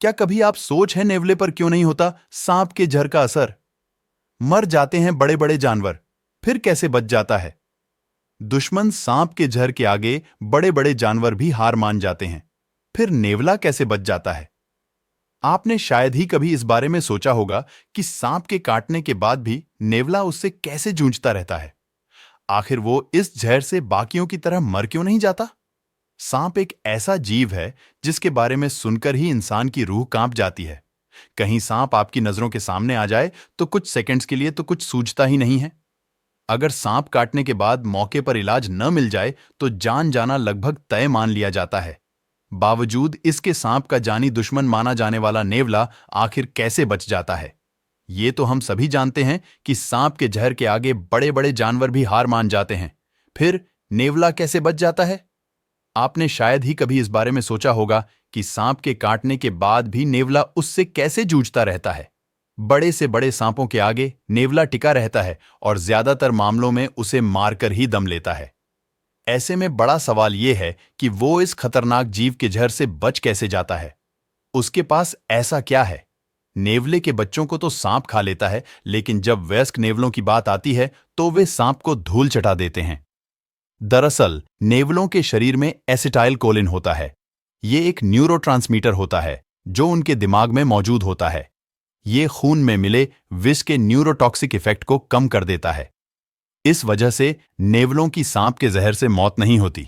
क्या कभी आप सोच है नेवले पर क्यों नहीं होता सांप के जहर का असर? मर जाते हैं बड़े बड़े जानवर, फिर कैसे बच जाता है? दुश्मन सांप के जहर के आगे बड़े बड़े जानवर भी हार मान जाते हैं, फिर नेवला कैसे बच जाता है? आपने शायद ही कभी इस बारे में सोचा होगा कि सांप के काटने के बाद भी नेवला उससे कैसे जूझता रहता है। आखिर वो इस जहर से बाकियों की तरह मर क्यों नहीं जाता? सांप एक ऐसा जीव है जिसके बारे में सुनकर ही इंसान की रूह कांप जाती है। कहीं सांप आपकी नजरों के सामने आ जाए तो कुछ सेकंड्स के लिए तो कुछ सूझता ही नहीं है। अगर सांप काटने के बाद मौके पर इलाज न मिल जाए तो जान जाना लगभग तय मान लिया जाता है। बावजूद इसके सांप का जानी दुश्मन माना जाने वाला नेवला आखिर कैसे बच जाता है? ये तो हम सभी जानते हैं कि सांप के जहर के आगे बड़े बड़े जानवर भी हार मान जाते हैं, फिर नेवला कैसे बच जाता है? आपने शायद ही कभी इस बारे में सोचा होगा कि सांप के काटने के बाद भी नेवला उससे कैसे जूझता रहता है। बड़े से बड़े सांपों के आगे नेवला टिका रहता है और ज्यादातर मामलों में उसे मारकर ही दम लेता है। ऐसे में बड़ा सवाल यह है कि वो इस खतरनाक जीव के जहर से बच कैसे जाता है। उसके पास ऐसा क्या है? नेवले के बच्चों को तो सांप खा लेता है, लेकिन जब वयस्क नेवलों की बात आती है तो वे सांप को धूल चटा देते हैं। दरअसल नेवलों के शरीर में एसिटाइल कोलिन होता है। ये एक न्यूरोट्रांसमीटर होता है जो उनके दिमाग में मौजूद होता है। ये खून में मिले विष के न्यूरोटॉक्सिक इफेक्ट को कम कर देता है। इस वजह से नेवलों की सांप के जहर से मौत नहीं होती,